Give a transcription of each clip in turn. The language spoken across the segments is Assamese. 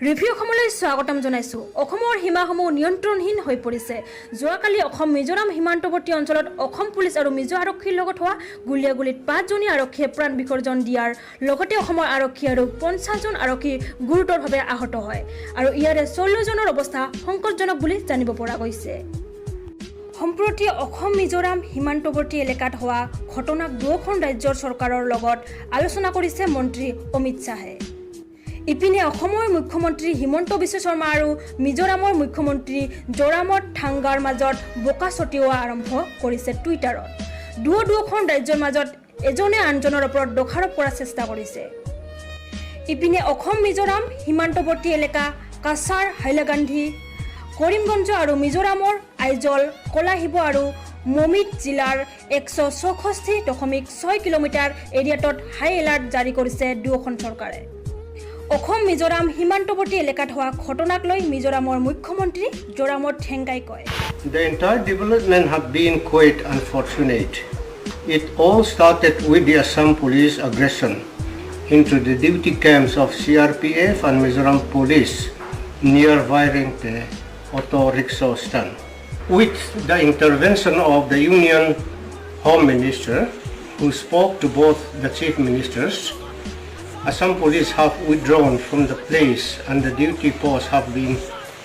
ৰিভিউ অসমলৈ স্বাগতম জনাইছো। অসমৰ সীমাসমূহ নিয়ন্ত্ৰণহীন হৈ পৰিছে। যোৱাকালি অসম মিজোৰাম সীমান্তৱৰ্তী অঞ্চলত অসম পুলিচ আৰু মিজো আৰক্ষীৰ লগত হোৱা গুলিয়াগুলীত 5জনী আৰক্ষীয়ে প্ৰাণ বিসৰ্জন দিয়াৰ লগতে অসমৰ আৰক্ষী আৰু 50জন আৰক্ষী গুৰুতৰভাৱে আহত হয় আৰু ইয়াৰে 16জনৰ অৱস্থা সংকটজনক বুলি জানিব পৰা গৈছে। সম্প্ৰতি অসম মিজোৰাম সীমান্তৱৰ্তী এলেকাত হোৱা ঘটনাক দুয়োখন ৰাজ্যৰ চৰকাৰৰ লগত আলোচনা কৰিছে মন্ত্ৰী অমিত শ্বাহে। ইপিনে অসমৰ মুখ্যমন্ত্ৰী হিমন্ত বিশ্ব শৰ্মা আৰু মিজোৰামৰ মুখ্যমন্ত্ৰী জোৰামত থাংগাৰ মাজত বোকা ছটিওৱা আৰম্ভ কৰিছে টুইটাৰত। দুয়োখন ৰাজ্যৰ মাজত এজনে আনজনৰ ওপৰত দোষাৰোপ কৰাৰ চেষ্টা কৰিছে। ইপিনে অসম মিজোৰাম সীমান্তৱৰ্তী এলেকা কাছাৰ, হাইলাকান্দি, কৰিমগঞ্জ আৰু মিজোৰামৰ আইজল, কলাহিব আৰু মমিত জিলাৰ 164.6 কিলোমিটাৰ এৰিয়াটোত হাই এলাৰ্ট জাৰি কৰিছে দুয়োখন চৰকাৰে। অসম মিজোৰাম সীমান্তৱৰ্তী এলেকাত হোৱা ঘটনাক লৈ মিজোৰামৰ মুখ্যমন্ত্ৰী জোৰামত থেংগাই কয়, The entire development have been quite unfortunate. It all started with the Assam police aggression into the duty camps of CRPF and Mizoram police near Vairengte auto rickshaw stand. With the intervention of the Union Home Minister, who spoke to both the chief ministers, Assam police have withdrawn from the place and the duty posts have been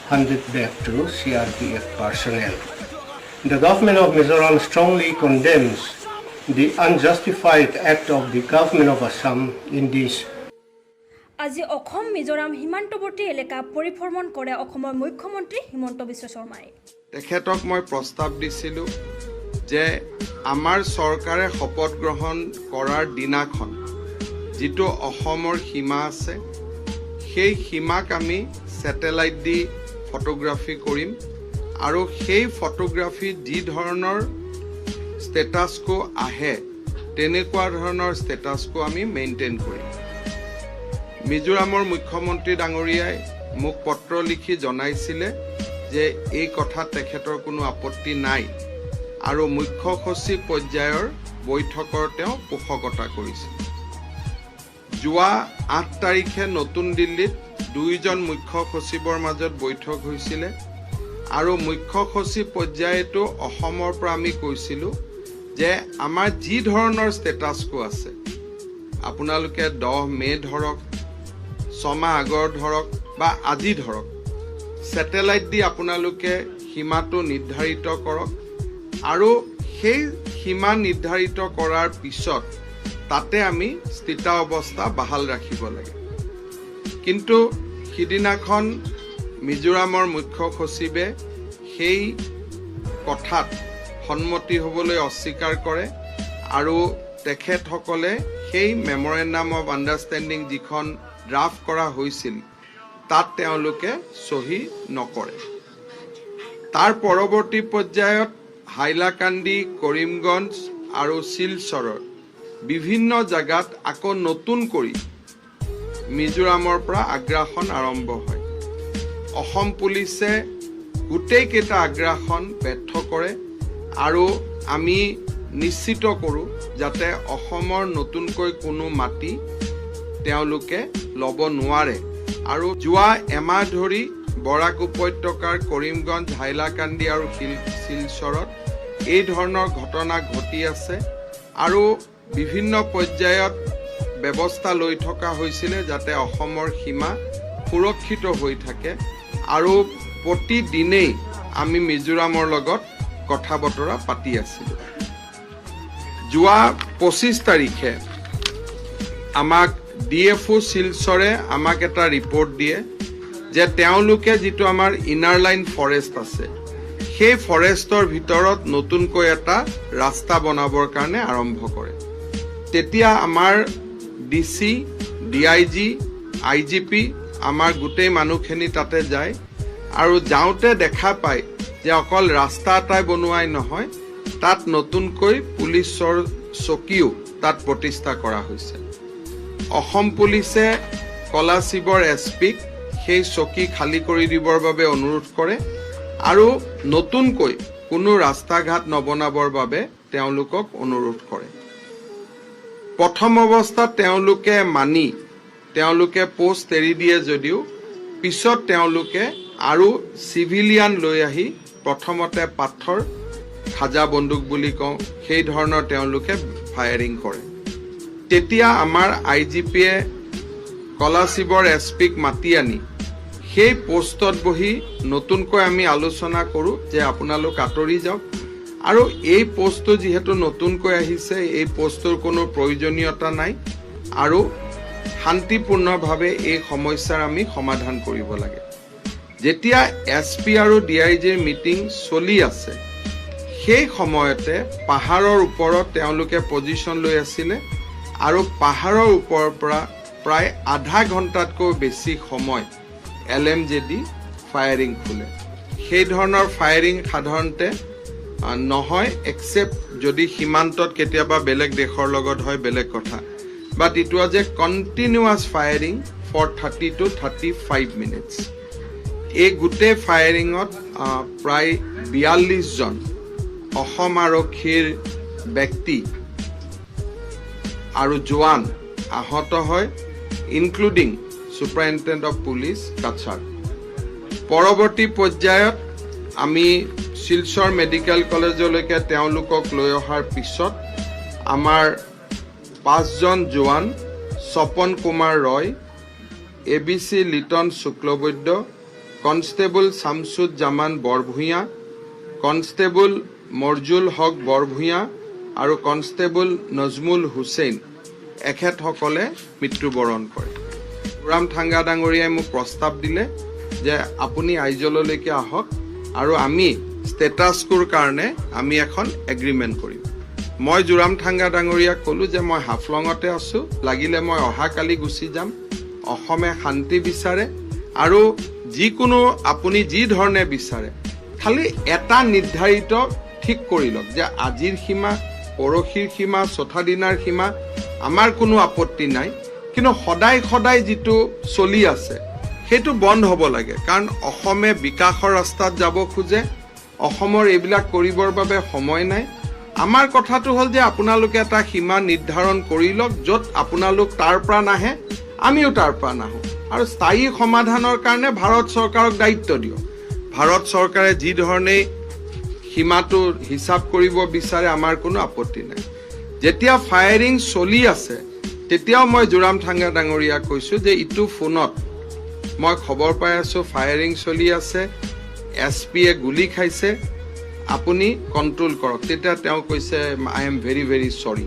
handed back to CRPF personnel. The government of Mizoram strongly condemns the unjustified act of the government of Assam in this. আজি অসম মিজোৰাম সীমান্তৱৰ্তী এলেকা পৰিভ্ৰমণ কৰে অসমৰ মুখ্যমন্ত্ৰী হিমন্ত বিশ্ব শৰ্মাই। তেখেতক মই প্ৰস্তাৱ দিছিলোঁ যে আমাৰ চৰকাৰে শপত গ্ৰহণ কৰাৰ দিনাখন যিটো অসমৰ সীমা আছে সেই সীমাক আমি ছেটেলাইট দি ফটোগ্ৰাফি কৰিম আৰু সেই ফটোগ্ৰাফি যি ধৰণৰ ষ্টেটাছকো আহে তেনেকুৱা ধৰণৰ ষ্টেটাছকো আমি মেইনটেইন কৰিম। মিজোৰামৰ মুখ্যমন্ত্ৰী ডাঙৰীয়াই মোক পত্ৰ লিখি জনাইছিলে যে এই কথাত তেখেতৰ কোনো আপত্তি নাই আৰু মুখ্য সচিব পৰ্যায়ৰ বৈঠকৰ তেওঁ পোষকতা কৰিছিল। যোৱা 8 তাৰিখে নতুন দিল্লীত 2জন মুখ্য সচিবৰ মাজত বৈঠক হৈছিলে আৰু মুখ্য সচিব পৰ্যায়তো অসমৰ পৰা আমি কৈছিলোঁ যে আমাৰ যি ধৰণৰ ষ্টেটাছকো আছে আপোনালোকে 10 মে ধৰক, 6 মাহ আগৰ ধৰক বা আজি ধৰক, ছেটেলাইট দি আপোনালোকে সীমাটো নিৰ্ধাৰিত কৰক আৰু সেই সীমা নিৰ্ধাৰিত কৰাৰ পিছত তাতে আমি স্থিতাৱস্থা বাহাল ৰাখিব লাগে। কিন্তু সিদিনাখন মিজোৰামৰ মুখ্য সচিবে সেই কথাত সন্মতি হ'বলৈ অস্বীকাৰ কৰে আৰু তেখেতসকলে সেই মেমৰেণ্ডাম অৱ আণ্ডাৰষ্টেণ্ডিং যিখন ড্ৰাফ্ট কৰা হৈছিল তাত তেওঁলোকে চহী নকৰে। তাৰ পৰৱৰ্তী পৰ্যায়ত হাইলাকান্দি, কৰিমগঞ্জ আৰু শিলচৰৰ বিভিন্ন জাগাত আকৌ নতুন কৰি মিজোৰামৰ পৰা আগ্ৰাসন আৰম্ভ হয়। অসম পুলিচে গোটেইকেইটা আগ্ৰাসন ব্যৰ্থ কৰে আৰু আমি নিশ্চিত কৰোঁ যাতে অসমৰ নতুনকৈ কোনো মাটি তেওঁলোকে ল'ব নোৱাৰে আৰু যোৱা এমাহ ধৰি বৰাক উপত্যকাৰ কৰিমগঞ্জ, হাইলাকান্দি আৰু শিলচৰত এই ধৰণৰ ঘটনা ঘটি আছে আৰু বিভিন্ন পৰ্যায়ত ব্যৱস্থা লৈ থকা হৈছিলে যাতে অসমৰ সীমা সুৰক্ষিত হৈ থাকে আৰু প্ৰতিদিনেই আমি মিজোৰামৰ লগত কথা বতৰা পাতি আছিলোঁ। যোৱা 25 তাৰিখে আমাক DFO শিলচৰে আমাক এটা ৰিপৰ্ট দিয়ে যে তেওঁলোকে যিটো আমাৰ ইনাৰ লাইন ফৰেষ্ট আছে সেই ফৰেষ্টৰ ভিতৰত নতুনকৈ এটা ৰাস্তা বনাবৰ কাৰণে আৰম্ভ কৰে। তেতিয়া আমাৰ DC, DIG, IGP আমাৰ গোটেই মানুহখিনি তাতে যায় আৰু যাওঁতে দেখা পায় যে অকল ৰাস্তা এটাই বনোৱাই নহয়, তাত নতুনকৈ পুলিচৰ চকীও তাত প্ৰতিষ্ঠা কৰা হৈছে। অসম পুলিচে কলাশিবৰ SPক সেই চকী খালী কৰি দিবৰ বাবে অনুৰোধ কৰে আৰু নতুনকৈ কোনো ৰাস্তা ঘাট নবনাবৰ বাবে তেওঁলোকক অনুৰোধ কৰে। প্ৰথম অৱস্থাত তেওঁলোকে পোষ্ট এৰি দিয়ে যদিও পিছত তেওঁলোকে আৰু চিভিলিয়ান লৈ আহি প্ৰথমতে পাথৰ খাজা বন্দুক বুলি কওঁ সেই ধৰণৰ তেওঁলোকে ফায়াৰিং কৰে তেতিয়া আমাৰ IGPয়ে কলাশিবৰ SPক মাতি আনি সেই পোষ্টত বহি নতুনকৈ আমি আলোচনা কৰোঁ যে আপোনালোক আঁতৰি যাওক আৰু এই পোষ্টটো যিহেতু নতুনকৈ আহিছে এই পোষ্টৰ কোনো প্ৰয়োজনীয়তা নাই আৰু শান্তিপূৰ্ণভাৱে এই সমস্যাৰ আমি সমাধান কৰিব লাগে যেতিয়া SP আৰু DIGৰ মিটিং চলি আছে সেই সময়তে পাহাৰৰ ওপৰত তেওঁলোকে পজিশ্যন লৈ আছিল আৰু পাহাৰৰ ওপৰৰ পৰা প্ৰায় আধা ঘণ্টাতকৈ বেছি সময় LMJD ফায়াৰিং খোলে সেই ধৰণৰ ফায়াৰিং সাধাৰণতে নহয় এক্সেপ্ট যদি সীমান্তত কেতিয়াবা বেলেগ দেশৰ লগত হয় বেলেগ কথা but it was a continuous firing for 30 to 35 minutes এই গোটেই ফায়াৰিঙত প্ৰায় 42 জন অসম আৰক্ষীৰ ব্যক্তি আৰু জোৱান আহত হয় including superintendent of police Cachar পৰৱৰ্তী পৰ্যায়ত আমি শিলচৰ মেডিকেল কলেজলৈকে তেওঁলোকক লৈ অহাৰ পিছত আমাৰ 5 জন জোৱান Swapan Kumar Roy ABC Liton Suklabaidya constable Shamsuzzaman Borbhuyan constable Morjul Haque Borbhuyan আৰু কনষ্টেবল নজমুল হুছেইন এখেতসকলে মৃত্যুবৰণ কৰে জোৰাম ঠাংগা ডাঙৰীয়াই মোক প্ৰস্তাৱ দিলে যে আপুনি আইজললৈকে আহক আৰু আমি ষ্টেটাছ কোৰ কাৰণে আমি এখন এগ্ৰিমেণ্ট কৰিম মই জোৰাম ঠাংগা ডাঙৰীয়াক ক'লো যে মই হাফলঙতে আছো লাগিলে মই অহাকালি গুচি যাম অসমে শান্তি বিচাৰে আৰু যিকোনো আপুনি যি ধৰণে বিচাৰে খালি এটা নিৰ্ধাৰিত ঠিক কৰি লওক যে আজিৰ সীমা পৰহিৰ সীমা চথা দিনাৰ সীমা আমাৰ কোনো আপত্তি নাই কিন্তু সদায় সদায় যিটো চলি আছে সেইটো বন্ধ হ'ব লাগে কাৰণ অসমে বিকাশৰ ৰাস্তাত যাব খোজে অসমৰ এইবিলাক কৰিবৰ বাবে সময় নাই আমাৰ কথাটো হ'ল যে আপোনালোকে এটা সীমা নিৰ্ধাৰণ কৰি লওক য'ত আপোনালোক তাৰ পৰা নাহে আমিও তাৰ পৰা নাহোঁ আৰু স্থায়ী সমাধানৰ কাৰণে ভাৰত চৰকাৰক দায়িত্ব দিয়ক ভাৰত চৰকাৰে যি ধৰণে সীমাটো হিচাপ কৰিব বিচাৰে আমাৰ কোনো আপত্তি নাই যেতিয়া ফায়াৰিং চলি আছে তেতিয়াও মই জোৰাম ঠাংগা ডাঙৰীয়াক কৈছোঁ যে ইটো ফোনত মই খবৰ পাই আছোঁ ফায়াৰিং চলি আছে SPয়ে গুলি খাইছে আপুনি কণ্ট্ৰোল কৰক তেতিয়া তেওঁ কৈছে I am very very sorry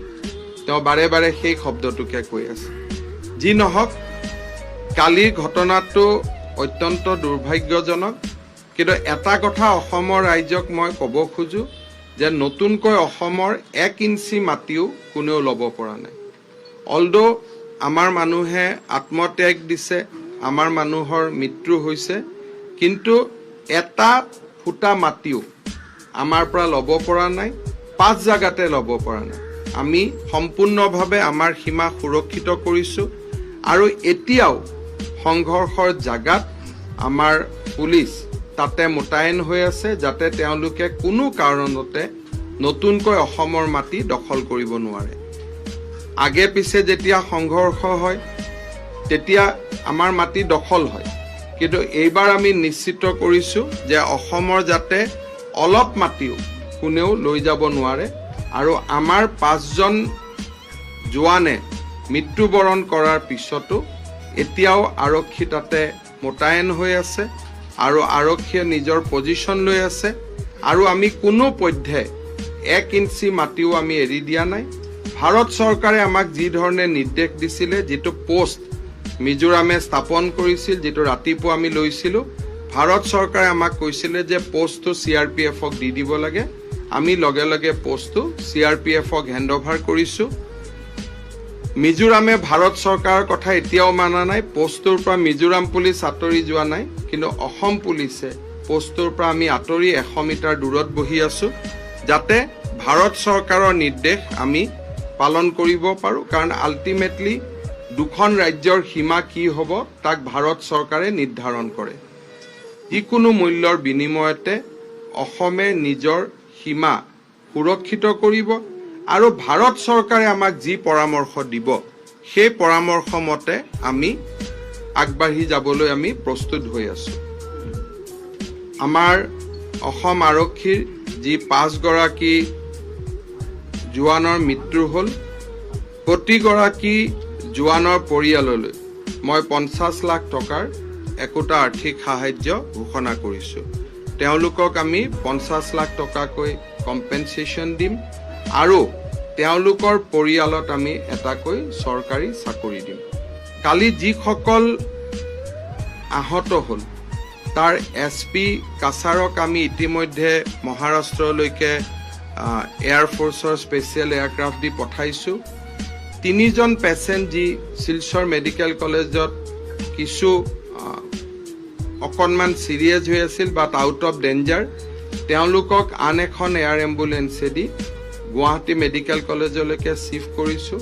তেওঁ বাৰে বাৰে সেই শব্দটোকে কৈ আছে যি নহওক কালিৰ ঘটনাটো অত্যন্ত দুৰ্ভাগ্যজনক কিন্তু এটা কথা অসমৰ ৰাইজক মই ক'ব খোজো যে নতুনকৈ অসমৰ 1 ইঞ্চি মাটিও কোনেও ল'ব পৰা নাই অলদো আমাৰ মানুহে আত্মত্যাগ দিছে আমাৰ মানুহৰ মৃত্যু হৈছে কিন্তু এটা ফুটা মাটিও আমাৰ পৰা ল'ব পৰা নাই 5 জাগাতে ল'ব পৰা নাই আমি সম্পূৰ্ণভাৱে আমাৰ সীমা সুৰক্ষিত কৰিছো আৰু এতিয়াও সংঘৰ্ষৰ জাগাত আমাৰ পুলিচ তাতে মোতায়েন হৈ আছে যাতে তেওঁলোকে কোনো কাৰণতে নতুনকৈ অসমৰ মাটি দখল কৰিব নোৱাৰে আগে পিছে যেতিয়া সংঘৰ্ষ হয় তেতিয়া আমাৰ মাটি দখল হয় কিন্তু এইবাৰ আমি নিশ্চিত কৰিছো যে অসমৰ যাতে অলপ মাটিও কোনেও লৈ যাব নোৱাৰে আৰু আমাৰ 5 জন জোৱানে মৃত্যুবৰণ কৰাৰ পিছতো এতিয়াও আৰক্ষী তাতে মোতায়েন হৈ আছে আৰু আৰক্ষীয়ে নিজৰ পজিশ্যন লৈ আছে আৰু আমি কোনো পধ্যে 1 ইঞ্চি মাটিও আমি এৰি দিয়া নাই ভাৰত চৰকাৰে আমাক যি ধৰণে নিৰ্দেশ দিছিলে যেটো পোষ্ট মিজোৰামে স্থাপন কৰিছিল যেটো ৰাতিপুৱা আমি লৈছিলো ভাৰত চৰকাৰে আমাক কৈছিলে যে পোষ্টটো CRPFক দি দিব লাগে আমি লগে লগে পোষ্টটো CRPFক হেণ্ডঅভাৰ কৰিছো মিজোৰামে ভাৰত চৰকাৰৰ কথা এতিয়াও মানা নাই পোষ্টৰ পৰা মিজোৰাম পুলিচ আঁতৰি যোৱা নাই কিন্তু অসম পুলিচে পোষ্টৰ পৰা আমি আঁতৰি 100 মিটাৰ দূৰত বহি আছো যাতে ভাৰত চৰকাৰৰ নিৰ্দেশ আমি পালন কৰিব পাৰো কাৰণ আল্টিমেটলি দুখন ৰাজ্যৰ সীমা কি হ'ব তাক ভাৰত চৰকাৰে নিৰ্ধাৰণ কৰে যিকোনো মূল্যৰ বিনিময়তে অসমে নিজৰ সীমা সুৰক্ষিত কৰিব আৰু ভাৰত চৰকাৰে আমাক যি পৰামৰ্শ দিব সেই পৰামৰ্শ মতে আমি আগবাঢ়ি যাবলৈ আমি প্ৰস্তুত হৈ আছো। আমাৰ অসম আৰক্ষীৰ যি 5 গৰাকী জোৱানৰ মৃত্যু হ'ল, প্ৰতিগৰাকী জোৱানৰ পৰিয়াললৈ মই 50 লাখ টকাৰ একোটা আৰ্থিক সাহায্য ঘোষণা কৰিছো। তেওঁলোকক আমি 50 লাখ টকাকৈ কম্পেনচেশ্যন দিম আৰু তেওঁলোকৰ পৰিয়ালত আমি এটাকৈ চৰকাৰী চাকৰি দিম। কালি যিসকল আহত হ'ল তাৰ SP কাছাৰক আমি ইতিমধ্যে মহাৰাষ্ট্ৰলৈকে এয়াৰফ'ৰ্চৰ স্পেচিয়েল এয়াৰক্ৰাফ্ট দি পঠাইছোঁ। 3জন পেচেণ্ট যি শিলচৰ মেডিকেল কলেজত কিছু অকণমান চিৰিয়াছ হৈ আছিল বাট আউট অফ ডেঞ্জাৰ, তেওঁলোকক আন এখন এয়াৰ এম্বুলেন্সেদি গুৱাহাটী মেডিকেল কলেজলৈকে শিফ্ট কৰিছোঁ।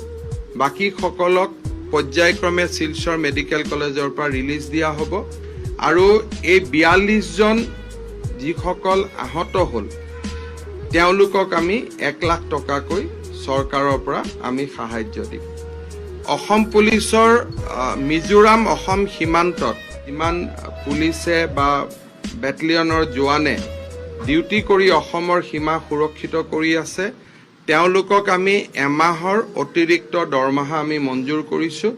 বাকীসকলক পৰ্যায়ক্ৰমে শিলচৰ মেডিকেল কলেজৰ পৰা ৰিলিজ দিয়া হ'ব আৰু এই 42জন যিসকল আহত হ'ল তেওঁলোকক আমি 1 লাখ টকাকৈ চৰকাৰৰ পৰা আমি সাহায্য দিম। অসম পুলিচৰ মিজোৰাম অসম সীমান্তত ইমান পুলিচে বা বেটেলিয়নৰ জোৱানে ডিউটি কৰি অসমৰ সীমা সুৰক্ষিত কৰি আছে, তেওঁলোকক আমি এমাহৰ অতিৰিক্ত দৰমহা আমি মঞ্জুৰ কৰিছোঁ।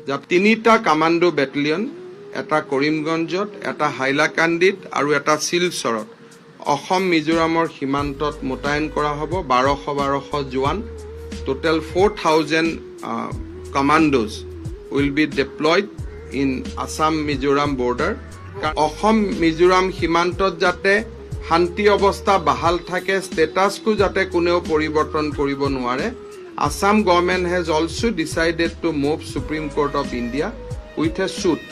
যাত 3টা কামাণ্ডো বেটেলিয়ন, এটা কৰিমগঞ্জত, এটা হাইলাকান্দিত আৰু এটা শিলচৰত অসম মিজোৰামৰ সীমান্তত মোতায়েন কৰা হ'ব। 1200 জোৱান, total 4000 commandos will be deployed in Assam Mizoram border. Assam Mizoram সীমান্তত যাতে শান্তি অৱস্থা বাহাল থাকে, ষ্টেটাছকো যাতে কোনেও পৰিৱৰ্তন কৰিব নোৱাৰে, Assam government has also decided to move Supreme Court of India with a suit.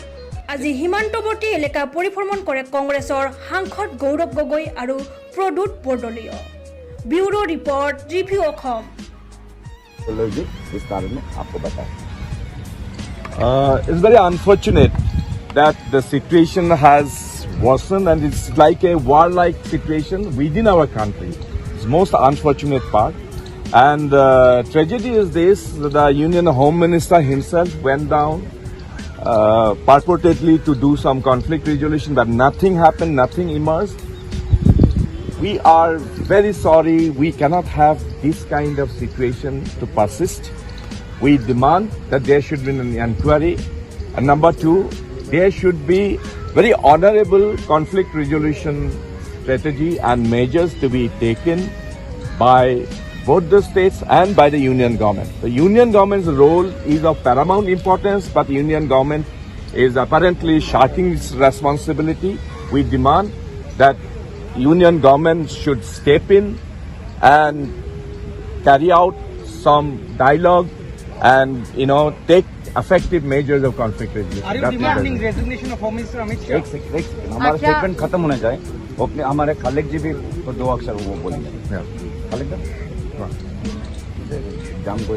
আজি সীমান্তৱৰ্তী এলেকা পৰিভ্ৰমণ কৰে কংগ্ৰেছৰ সাংসদ গৌৰৱ গগৈ আৰু প্ৰদ্যুৎ বৰদলৈয়ে। Bureau report, review Assam. इस कारण में आपको बताएं। It's very unfortunate that the situation has worsened and it's like a war-like situation within our country. It's most unfortunate part. And tragedy is this: the Union Home Minister himself went down purportedly to do some conflict resolution, but nothing happened, nothing emerged. We are very sorry. We cannot have this kind of situation to persist. We demand that there should be an inquiry. And number 2, there should be very honorable conflict resolution strategy and measures to be taken by both the states and by the union government. The union government's role is of paramount importance, but the union government is apparently shirking its responsibility. We demand that union government should step in and carry out some dialogue and, take effective measures of conflict resolution. Are you demanding resignation of Home Minister Amit Shah? एक सेकंड, हमारा स्टेटमेंट खत्म होना चाहिए। वो अपने हमारे खालिक जी भी तो 2 अक्षर वो बोलेंगे। खालिक जाम को